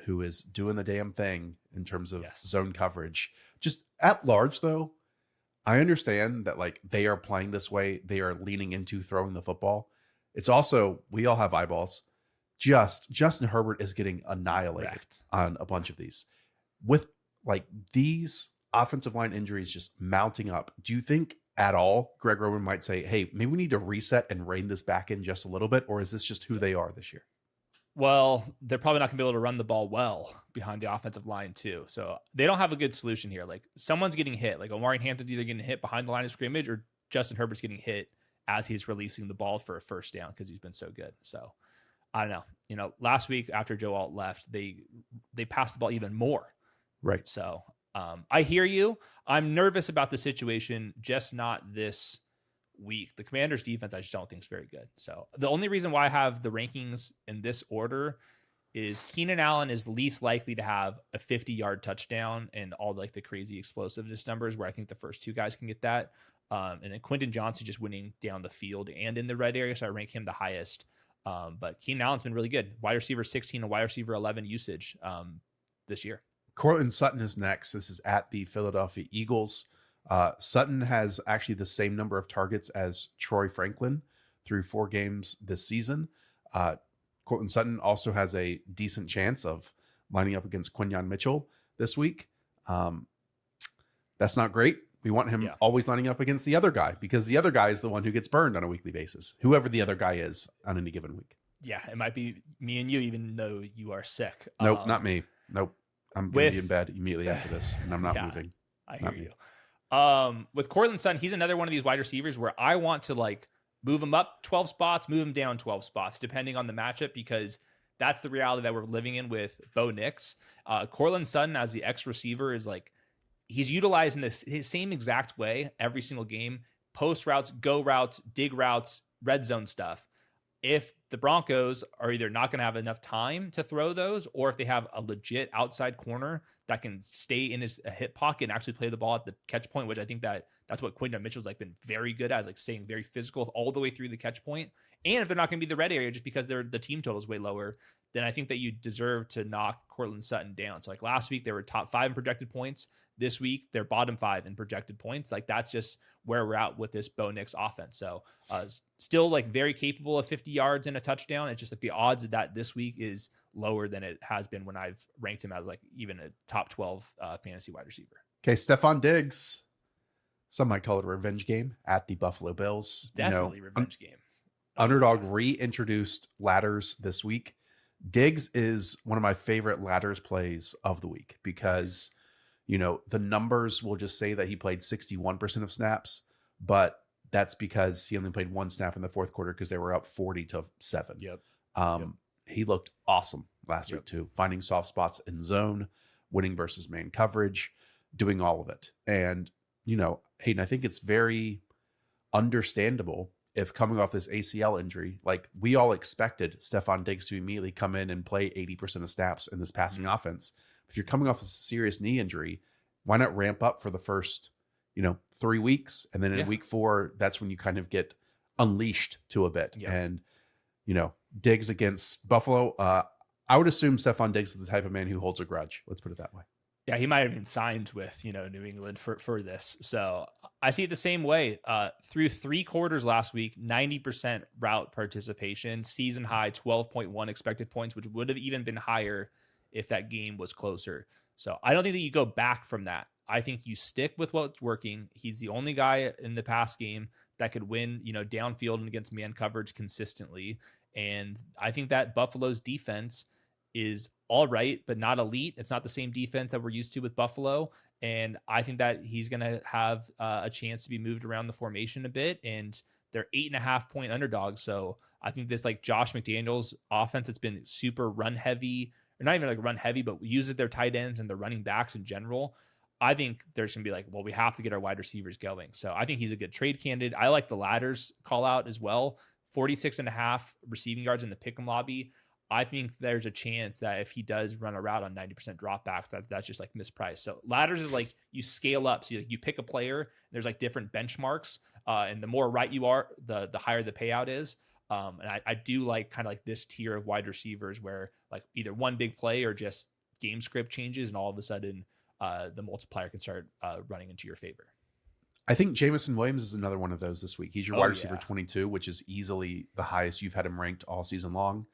A: who is doing the damn thing in terms of zone coverage? Just at large, though, I understand that like they are playing this way. They are leaning into throwing the football. It's also, we all have eyeballs. Justin Herbert is getting annihilated on a bunch of these. With like these offensive line injuries just mounting up, do you think at all Greg Roman might say, hey, maybe we need to reset and rein this back in just a little bit? Or is this just who they are this year?
B: Well, they're probably not going to be able to run the ball well behind the offensive line too. So they don't have a good solution here. Like someone's getting hit. Like Omari Hampton's either getting hit behind the line of scrimmage or Justin Herbert's getting hit as he's releasing the ball for a first down because he's been so good. So I don't know. You know, last week after Joe Alt left, they passed the ball even more.
A: Right.
B: So I hear you. I'm nervous about the situation, just not this week. The Commanders defense, I just don't think is very good. So the only reason why I have the rankings in this order is Keenan Allen is least likely to have a 50-yard touchdown and all like the crazy explosiveness numbers where I think the first two guys can get that. And then Quentin Johnston just winning down the field and in the red area. So I rank him the highest. But Keenan Allen's been really good. Wide receiver 16 and wide receiver 11 usage this year.
A: Courtland Sutton is next. This is at the Philadelphia Eagles. Sutton has actually the same number of targets as Troy Franklin through 4 games this season. Courtland Sutton also has a decent chance of lining up against Quinyon Mitchell this week. That's not great. We want him always lining up against the other guy because the other guy is the one who gets burned on a weekly basis, whoever the other guy is on any given week.
B: Yeah, it might be me and you, even though you are sick.
A: Nope, not me. Nope. I'm going to be in bed immediately after this, and I'm not moving.
B: I hear you. With Courtland Sutton, he's another one of these wide receivers where I want to like move him up 12 spots, move him down 12 spots, depending on the matchup, because that's the reality that we're living in with Bo Nix. Courtland Sutton as the X receiver is like, he's utilizing his same exact way every single game. Post routes, go routes, dig routes, red zone stuff. If the Broncos are either not going to have enough time to throw those, or if they have a legit outside corner that can stay in his hip pocket and actually play the ball at the catch point, which I think that's what Quinton Mitchell's like been very good at, is like staying very physical all the way through the catch point. And if they're not going to be the red area just because the team total is way lower, then I think that you deserve to knock Courtland Sutton down. So like last week, they were top 5 in projected points. This week, they're bottom 5 in projected points. Like that's just where we're at with this Bo Nix offense. So still like very capable of 50 yards and a touchdown. It's just like the odds of that this week is lower than it has been when I've ranked him as like even a top 12 fantasy wide receiver.
A: Okay, Stefon Diggs. Some might call it a revenge game at the Buffalo Bills.
B: Definitely revenge game.
A: Underdog reintroduced ladders this week. Diggs is one of my favorite ladders plays of the week because, the numbers will just say that he played 61% of snaps, but that's because he only played 1 snap in the fourth quarter because they were up 40-7.
B: Yep.
A: He looked awesome last week too, finding soft spots in zone, winning versus man coverage, doing all of it. And, Hayden, I think it's very understandable if coming off this ACL injury, like we all expected Stefon Diggs to immediately come in and play 80% of snaps in this passing offense. If you're coming off a serious knee injury, why not ramp up for the first, 3 weeks? And then in week 4, that's when you kind of get unleashed to a bit.
B: Yeah.
A: And, Diggs against Buffalo, I would assume Stefon Diggs is the type of man who holds a grudge. Let's put it that way.
B: Yeah, he might have been signed with, New England for this. So I see it the same way. Through 3 quarters last week, 90% route participation, season high 12.1 expected points, which would have even been higher if that game was closer. So I don't think that you go back from that. I think you stick with what's working. He's the only guy in the past game that could win, downfield and against man coverage consistently. And I think that Buffalo's defense is all right, but not elite. It's not the same defense that we're used to with Buffalo. And I think that he's going to have a chance to be moved around the formation a bit. And they're 8.5-point underdogs. So I think this like Josh McDaniels offense, it's been super run heavy, or not even like run heavy, but uses their tight ends and the running backs in general. I think there's going to be like, well, we have to get our wide receivers going. So I think he's a good trade candidate. I like the ladders call out as well. 46.5 receiving yards in the pick'em lobby. I think there's a chance that if he does run a route on 90% dropbacks, that's just like mispriced. So ladders is like you scale up. So you pick a player, there's like different benchmarks. And the more right you are, the higher the payout is. And I do like kind of like this tier of wide receivers where like either one big play or just game script changes and all of a sudden the multiplier can start running into your favor.
A: I think Jameson Williams is another one of those this week. He's your wide receiver 22, which is easily the highest you've had him ranked all season long.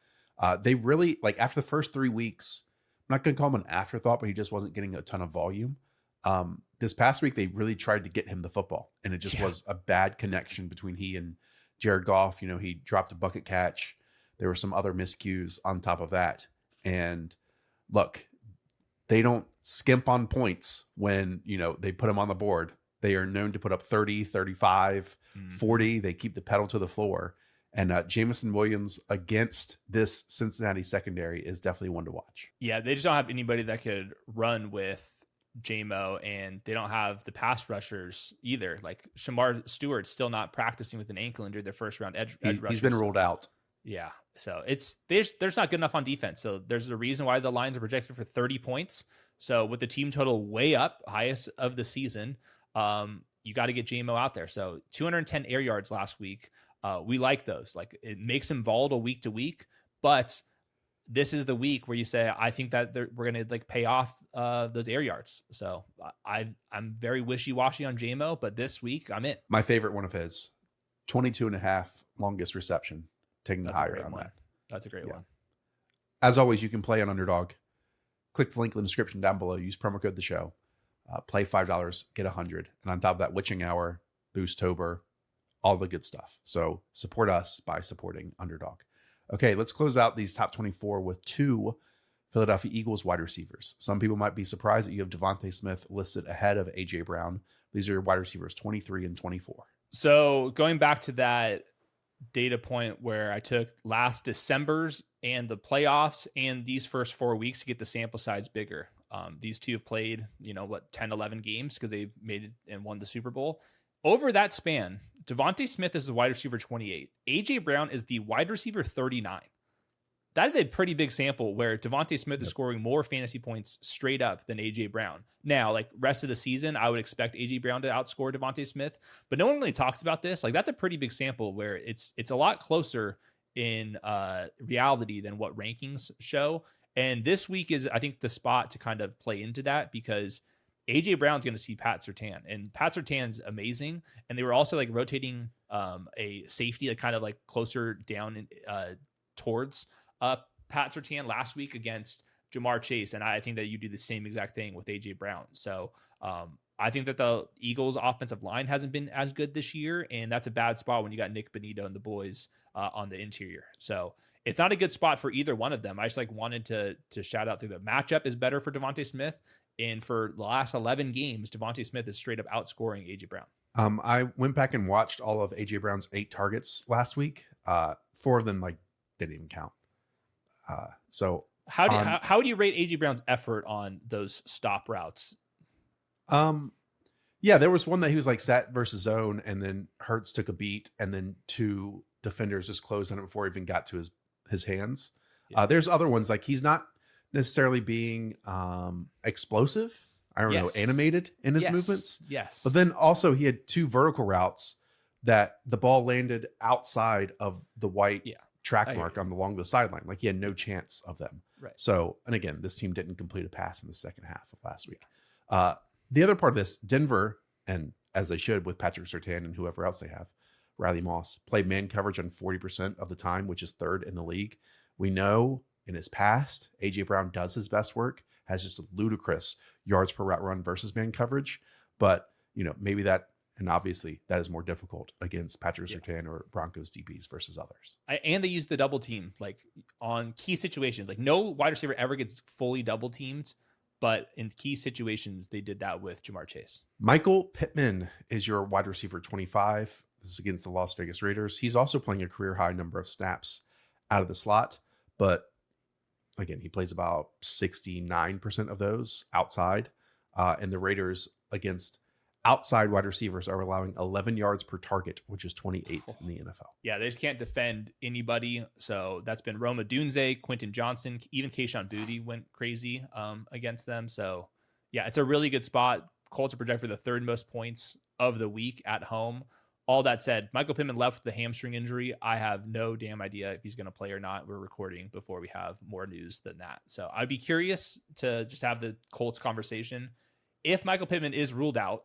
A: They really, like after the first 3 weeks, I'm not going to call him an afterthought, but he just wasn't getting a ton of volume. This past week, they really tried to get him the football, and it just was a bad connection between he and Jared Goff. He dropped a bucket catch. There were some other miscues on top of that. And look, they don't skimp on points when, they put them on the board. They are known to put up 30, 35, 40. They keep the pedal to the floor. And Jameson Williams against this Cincinnati secondary is definitely one to watch.
B: Yeah, they just don't have anybody that could run with J-Mo, and they don't have the pass rushers either. Like Shamar Stewart's still not practicing with an ankle injury, their first round edge rusher.
A: He's been ruled out.
B: Yeah. So there's not good enough on defense. So there's a reason why the lines are projected for 30 points. So with the team total way up, highest of the season, you got to get J-Mo out there. So 210 air yards last week. We like those. Like, it makes him volatile week to week, but this is the week where you say, I think that we're going to pay off those air yards. So I'm very wishy-washy on J-Mo, but this week I'm in.
A: My favorite one of his, 22.5 longest reception, taking the higher on that.
B: That's a great one.
A: As always, you can play on Underdog. Click the link in the description down below. Use promo code The Show. Play $5, get 100. And on top of that, Witching Hour, Boostober, all the good stuff. So support us by supporting Underdog. Okay, let's close out these top 24 with 2 Philadelphia Eagles wide receivers. Some people might be surprised that you have DeVonta Smith listed ahead of A.J. Brown. These are your wide receivers, 23 and 24.
B: So going back to that data point where I took last December's and the playoffs and these first 4 weeks to get the sample size bigger. These two have played, 10, 11 games because they made it and won the Super Bowl. Over that span, DeVonta Smith is the wide receiver 28. A.J. Brown is the wide receiver 39. That is a pretty big sample where DeVonta Smith is scoring more fantasy points straight up than A.J. Brown. Now, rest of the season, I would expect A.J. Brown to outscore DeVonta Smith, but no one really talks about this. That's a pretty big sample where it's a lot closer in reality than what rankings show. And this week is, I think, the spot to kind of play into that because A.J. Brown's going to see Pat Surtain, and Pat Surtain's amazing. And they were also rotating a safety kind of closer down towards Pat Surtain last week against Jamar Chase. And I think that you do the same exact thing with A.J. Brown. So I think that the Eagles offensive line hasn't been as good this year. And that's a bad spot when you got Nick Bonito and the boys on the interior. So it's not a good spot for either one of them. I just wanted to shout out through the matchup is better for DeVonta Smith. And for the last 11 games, DeVonta Smith is straight up outscoring A.J. Brown.
A: I went back and watched all of A.J. Brown's 8 targets last week. 4 of them didn't even count. So
B: how do you rate A.J. Brown's effort on those stop routes?
A: Yeah, there was one that he was sat versus zone, and then Hurts took a beat, and then 2 defenders just closed on it before he even got to his hands. Yeah. There's other ones he's not necessarily being explosive. I don't know, animated in his movements.
B: Yes.
A: But then also he had 2 vertical routes that the ball landed outside of the white track mark along the sideline. He had no chance of them.
B: Right.
A: So, and again, this team didn't complete a pass in the second half of last week. The other part of this, Denver, and as they should with Patrick Surtain and whoever else they have, Riley Moss, played man coverage on 40% of the time, which is 3rd in the league. We know in his past, A.J. Brown does his best work, has just ludicrous yards per route run versus man coverage. But, maybe that, and obviously that is more difficult against Patrick Surtain or Broncos DBs versus others.
B: And they use the double team, on key situations. No wide receiver ever gets fully double teamed, but in key situations, they did that with Jamar Chase.
A: Michael Pittman is your wide receiver 25. This is against the Las Vegas Raiders. He's also playing a career high number of snaps out of the slot, but again, he plays about 69% of those outside. And the Raiders against outside wide receivers are allowing 11 yards per target, which is 28th in the NFL.
B: Yeah, they just can't defend anybody. So that's been Roma Dunze, Quentin Johnston, even Kayshon Boutte went crazy against them. So yeah, it's a really good spot. Colts are projected for the 3rd most points of the week at home. All that said, Michael Pittman left with a hamstring injury. I have no damn idea if he's going to play or not. We're recording before we have more news than that. So I'd be curious to just have the Colts conversation. If Michael Pittman is ruled out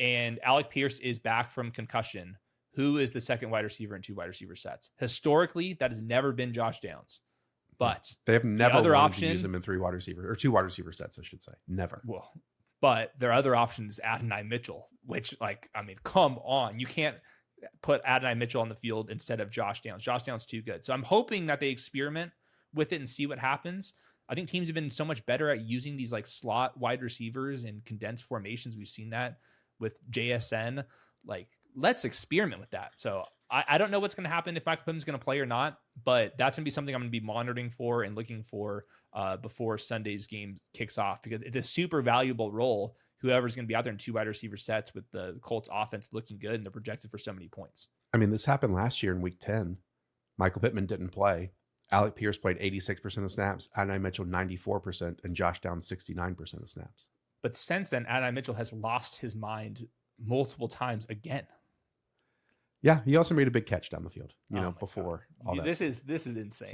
B: and Alec Pierce is back from concussion, who is the second wide receiver in 2 wide receiver sets? Historically, that has never been Josh Downs. But
A: they have never wanted to use him in 3 wide receiver or 2 wide receiver sets, I should say. Never.
B: Well, but their other option is Adonai Mitchell, which come on, you can't put Adonai Mitchell on the field instead of Josh Downs. Josh Downs too good. So I'm hoping that they experiment with it and see what happens. I think teams have been so much better at using these like slot wide receivers and condensed formations. We've seen that with JSN. Like, let's experiment with that. So I don't know what's going to happen if Michael Pittman's going to play or not, but that's going to be something I'm going to be monitoring for and looking for before Sunday's game kicks off, because it's a super valuable role. Whoever's going to be out there in 2 wide receiver sets with the Colts offense looking good, and they're projected for so many points.
A: I mean, this happened last year in week 10. Michael Pittman didn't play. Alec Pierce played 86% of snaps, Adonai Mitchell 94%, and Josh Downs 69% of snaps.
B: But since then, Adonai Mitchell has lost his mind multiple times again.
A: Yeah, he also made a big catch down the field, before
B: God.
A: all that.
B: This is insane.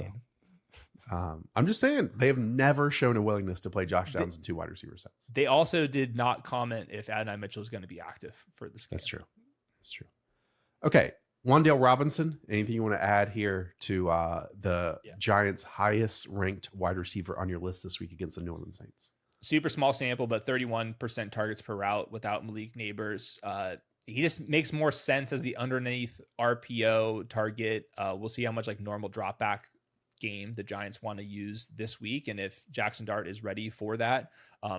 A: So, I'm just saying, they have never shown a willingness to play Josh Downs in 2 wide receiver sets.
B: They also did not comment if Adonai Mitchell is going to be active for this game.
A: That's true. Okay, Wan'Dale Robinson, anything you want to add here to the Giants' highest ranked wide receiver on your list this week against the New Orleans Saints?
B: Super small sample, but 31% targets per route without Malik Neighbors. He just makes more sense as the underneath RPO target. We'll see how much like normal drop back game the Giants want to use this week, and if Jackson Dart is ready for that.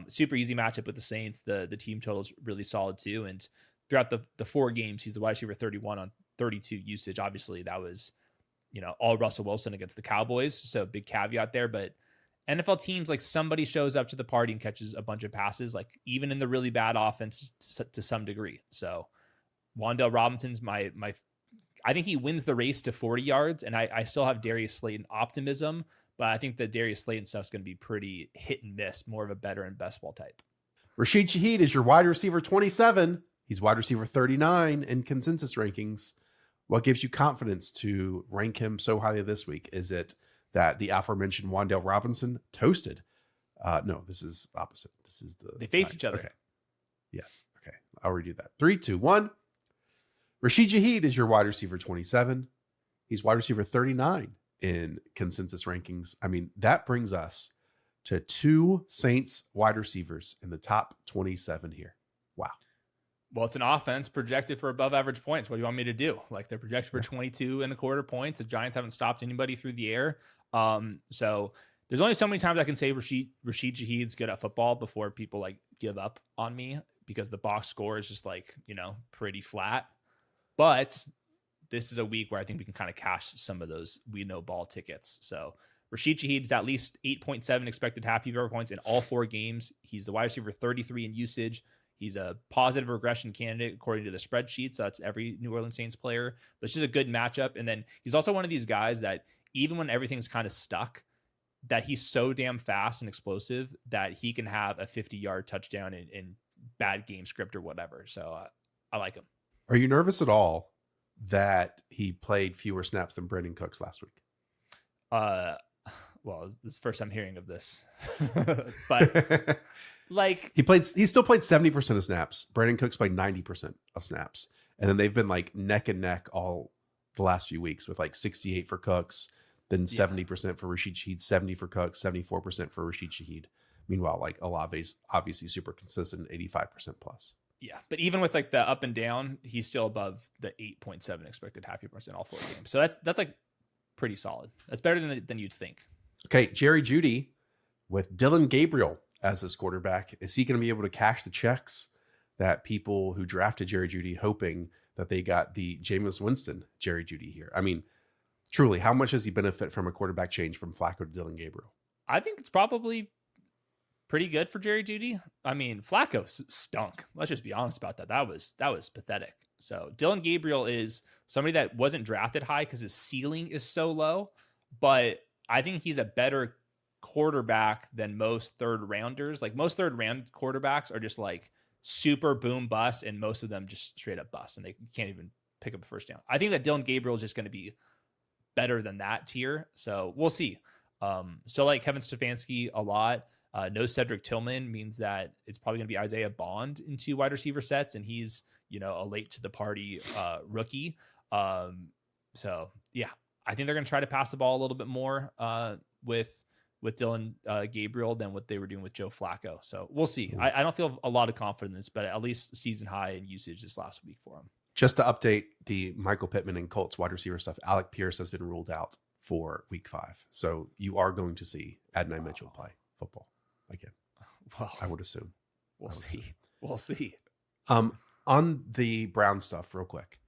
B: Super easy matchup with the Saints. The team total is really solid too, and throughout the 4 games, he's the wide receiver 31 on 32 usage. Obviously, that was all Russell Wilson against the Cowboys, so big caveat there. But NFL teams, like, somebody shows up to the party and catches a bunch of passes, like even in the really bad offense to some degree. So Wan'Dale Robinson's I think he wins the race to 40 yards, and I still have Darius Slayton optimism, but I think the Darius Slayton stuff is going to be pretty hit and miss, more of a better and best ball type.
A: Rashid Shaheed is your wide receiver 27. He's wide receiver 39 in consensus rankings. What gives you confidence to rank him so highly this week? Is it that the aforementioned Wan'Dale Robinson toasted? No, this is opposite. This is
B: they face each other.
A: Okay. Yes. Okay. I'll redo that. 3, 2, 1. Rashid Shaheed is your wide receiver 27. He's wide receiver 39 in consensus rankings. I mean, that brings us to 2 Saints wide receivers in the top 27 here. Wow.
B: Well, it's an offense projected for above average points. What do you want me to do? Like, they're projected for 22.25 points. The Giants haven't stopped anybody through the air. So there's only so many times I can say Rashid Shaheed's good at football before people like give up on me, because the box score is just like, pretty flat. But this is a week where I think we can kind of cash some of those ball tickets. So Rashid Shaheed's at least 8.7 expected half PPR points in all 4 games. He's the wide receiver 33 in usage. He's a positive regression candidate according to the spreadsheet. So that's every New Orleans Saints player. But it's just a good matchup. And then he's also one of these guys that even when everything's kind of stuck, that he's so damn fast and explosive that he can have a 50-yard touchdown in bad game script or whatever. So I like him.
A: Are you nervous at all that he played fewer snaps than Brandon Cooks last week?
B: Well, this is the first I'm hearing of this. But like,
A: he still played 70% of snaps. Brandon Cooks played 90% of snaps. And then they've been like neck and neck all the last few weeks with like 68 for Cooks, then 70% for Rashid Shaheed, 70 for Cooks, 74% for Rashid Shaheed. Meanwhile, like Olave's obviously super consistent, 85% plus.
B: Yeah, but even with like the up and down, he's still above the 8.7 expected happy points in all 4 games. So that's like pretty solid. That's better than you'd think.
A: Okay, Jerry Jeudy with Dylan Gabriel as his quarterback. Is he going to be able to cash the checks that people who drafted Jerry Jeudy hoping that they got the Jameis Winston Jerry Jeudy here? I mean, truly, how much does he benefit from a quarterback change from Flacco to Dylan Gabriel?
B: I think it's probably pretty good for Jerry Jeudy. I mean, Flacco stunk. Let's just be honest about that. That was pathetic. So Dylan Gabriel is somebody that wasn't drafted high because his ceiling is so low, but I think he's a better quarterback than most third rounders. Like, most third round quarterbacks are just like super boom bust, and most of them just straight up bust, and they can't even pick up a first down. I think that Dylan Gabriel is just going to be better than that tier. So we'll see. So like Kevin Stefanski a lot. No Cedric Tillman means that it's probably going to be Isaiah Bond in 2 wide receiver sets, and he's, a late to the party rookie. So yeah, I think they're going to try to pass the ball a little bit more with Dylan Gabriel than what they were doing with Joe Flacco. So we'll see. I don't feel a lot of confidence, but at least season high in usage this last week for him.
A: Just to update the Michael Pittman and Colts wide receiver stuff, Alec Pierce has been ruled out for week 5. So you are going to see Adonai Mitchell play football again.
B: Well,
A: I would assume.
B: We'll see. We'll see.
A: On the Brown stuff, real quick.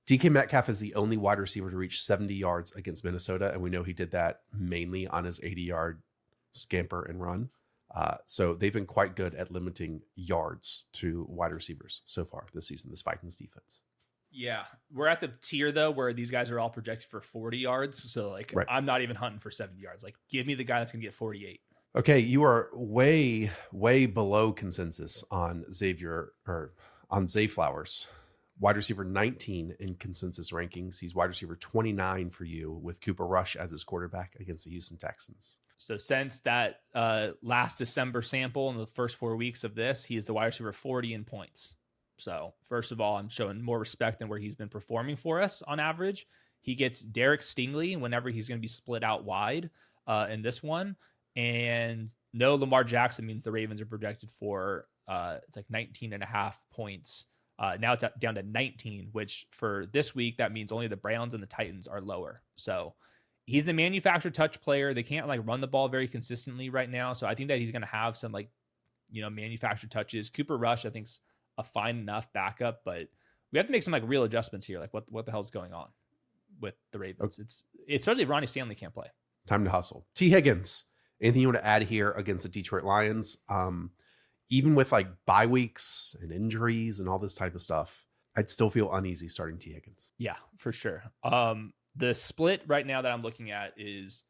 A: DK Metcalf is the only wide receiver to reach 70 yards against Minnesota, and we know he did that mainly on his 80-yard scamper and run. So they've been quite good at limiting yards to wide receivers so far this season, this Vikings defense.
B: Yeah. We're at the tier, though, where these guys are all projected for 40 yards. So, like, right. I'm not even hunting for 70 yards. Like, give me the guy that's going to get 48.
A: Okay, you are way, way below consensus on Zay Flowers. Wide receiver 19 in consensus rankings. He's wide receiver 29 for you with Cooper Rush as his quarterback against the Houston Texans.
B: So since that last December sample in the first 4 weeks of this, he is the wide receiver 40 in points. So first of all, I'm showing more respect than where he's been performing for us on average. He gets Derek Stingley whenever he's going to be split out wide in this one. And no Lamar Jackson means the Ravens are projected for it's like 19.5 points. Now it's down to 19, which for this week, that means only the Browns and the Titans are lower. So he's the manufactured touch player. They can't like run the ball very consistently right now. So I think that he's going to have some like, manufactured touches. Cooper Rush, I think, is a fine enough backup, but we have to make some like real adjustments here. Like what the hell's going on with the Ravens? It's especially if Ronnie Stanley can't play.
A: Time to hustle. T. Higgins. Anything you want to add here against the Detroit Lions? Even with like bye weeks and injuries and all this type of stuff, I'd still feel uneasy starting T. Higgins.
B: Yeah, for sure. The split right now that I'm looking at is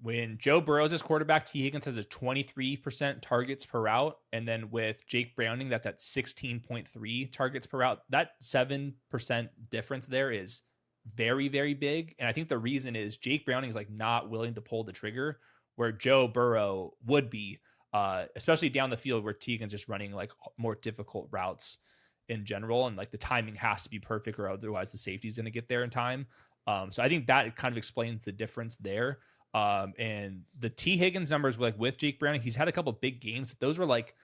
B: when Joe Burrow's his quarterback, T. Higgins has a 23% targets per route. And then with Jake Browning, that's at 16.3 targets per route. That 7% difference there is very, very big. And I think the reason is Jake Browning is like not willing to pull the trigger, where Joe Burrow would be, especially down the field where Teagan's just running like more difficult routes in general. And like the timing has to be perfect or otherwise the safety is going to get there in time. So I think that kind of explains the difference there. And the T. Higgins numbers like with Jake Browning, he's had a couple of big games. Those were like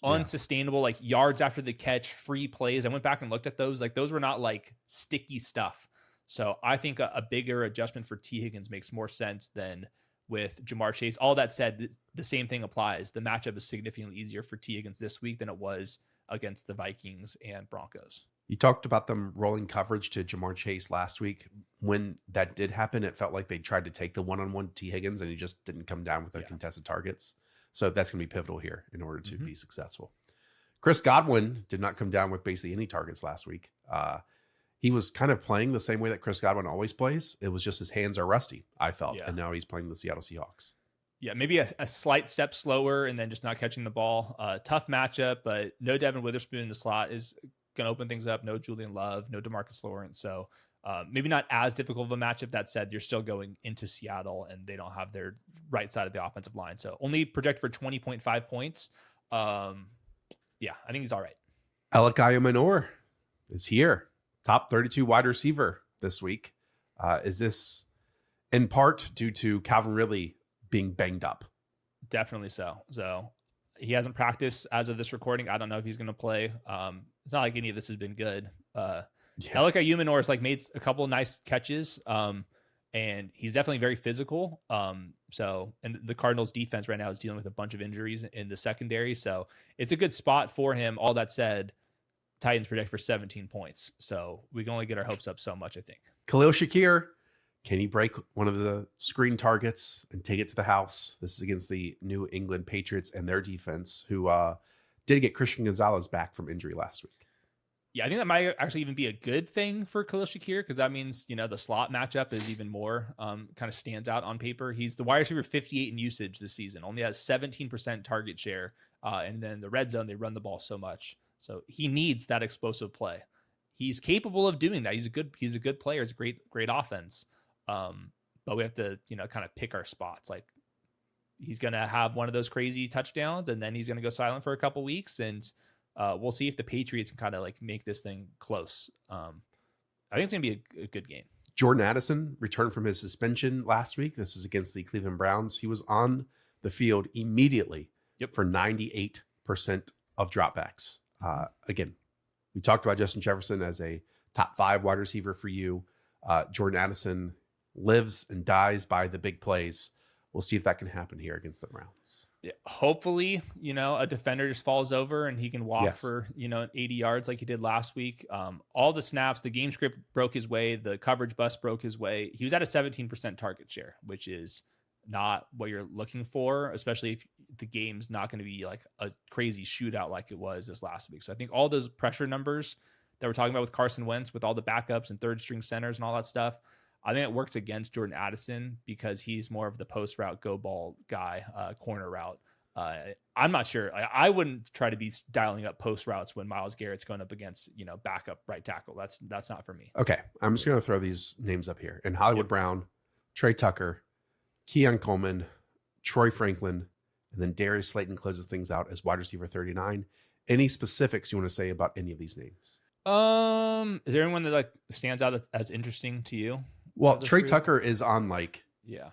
B: unsustainable, like yards after the catch, free plays. I went back and looked at those. Like those were not like sticky stuff. So I think a bigger adjustment for T. Higgins makes more sense than with Jamar Chase. All that said, the same thing applies. The matchup is significantly easier for T. Higgins this week than it was against the Vikings and Broncos.
A: You talked about them rolling coverage to Jamar Chase last week. When that did happen, it felt like they tried to take the one-on-one T. Higgins and he just didn't come down with the contested targets. So that's going to be pivotal here in order to be successful. Chris Godwin did not come down with basically any targets last week. He was kind of playing the same way that Chris Godwin always plays. It was just his hands are rusty, I felt. Yeah. And now he's playing the Seattle Seahawks.
B: Yeah, maybe a slight step slower and then just not catching the ball. Tough matchup, but no Devin Witherspoon in the slot is going to open things up. No Julian Love, no DeMarcus Lawrence. So maybe not as difficult of a matchup. That said, you're still going into Seattle and they don't have their right side of the offensive line. So only projected for 20.5 points. I think he's all right.
A: Elic Ayomanor is here. Top 32 wide receiver this week. Is this in part due to Calvin Ridley being banged up?
B: Definitely so. So he hasn't practiced as of this recording. I don't know if he's going to play. It's not like any of this has been good. Elic Ayomanor has like made a couple of nice catches. And he's definitely very physical. And the Cardinals defense right now is dealing with a bunch of injuries in the secondary. So it's a good spot for him. All that said, Titans project for 17 points. So we can only get our hopes up so much, I think.
A: Khalil Shakir, can he break one of the screen targets and take it to the house? This is against the New England Patriots and their defense, who did get Christian Gonzalez back from injury last week.
B: Yeah, I think that might actually even be a good thing for Khalil Shakir because that means, the slot matchup is even more kind of stands out on paper. He's the wide receiver 58 in usage this season, only has 17% target share. And then the red zone, they run the ball so much. So he needs that explosive play. He's capable of doing that. He's a good player. It's a great offense. But we have to, kind of pick our spots. Like he's going to have one of those crazy touchdowns and then he's going to go silent for a couple weeks. And we'll see if the Patriots can kind of like make this thing close. I think it's going to be a good game.
A: Jordan Addison returned from his suspension last week. This is against the Cleveland Browns. He was on the field immediately for 98% of dropbacks. Again, We talked about Justin Jefferson as a top 5 wide receiver for you. Jordan Addison lives and dies by the big plays. We'll see if that can happen here against the Browns.
B: Yeah, hopefully, a defender just falls over and he can walk for, 80 yards like he did last week. All the snaps, the game script broke his way. The coverage bust broke his way. He was at a 17% target share, which is not what you're looking for, especially if the game's not going to be like a crazy shootout like it was this last week. So I think all those pressure numbers that we're talking about with Carson Wentz, with all the backups and third string centers and all that stuff, I think it works against Jordan Addison because he's more of the post route, go ball guy, corner route. I'm not sure. I wouldn't try to be dialing up post routes when Myles Garrett's going up against, backup right tackle. That's not for me.
A: Okay. I'm just going to throw these names up here. And Hollywood Brown, Trey Tucker, Keon Coleman, Troy Franklin, and then Darius Slayton closes things out as wide receiver 39. Any specifics you want to say about any of these names?
B: Is there anyone that stands out as interesting to you?
A: Well, Trey Tucker is on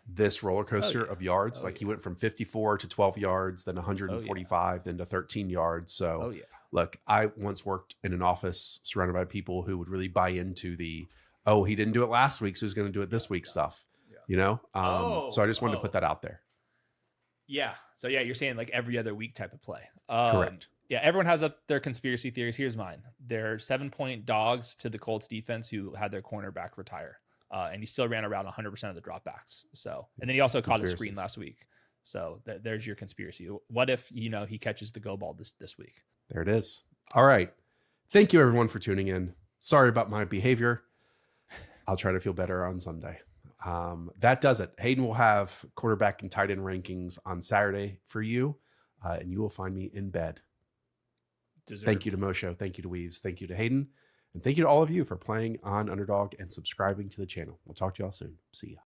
A: this roller coaster of yards. He went from 54 to 12 yards, then 145, then to 13 yards. So look, I once worked in an office surrounded by people who would really buy into he didn't do it last week, so he's going to do it this week stuff, So I just wanted to put that out there.
B: Yeah. So you're saying every other week type of play.
A: Correct.
B: Yeah, everyone has their conspiracy theories. Here's mine. They're 7-point dogs to the Colts defense who had their cornerback retire. And he still ran around 100% of the dropbacks. So, and then he also caught a screen last week. So there's your conspiracy. What if, he catches the go ball this week?
A: There it is. All right. Thank you everyone for tuning in. Sorry about my behavior. I'll try to feel better on Sunday. That does it. Hayden will have quarterback and tight end rankings on Saturday for you. And you will find me in bed. Thank you to Mosho. Thank you to Weaves. Thank you to Hayden. And thank you to all of you for playing on Underdog and subscribing to the channel. We'll talk to y'all soon. See ya.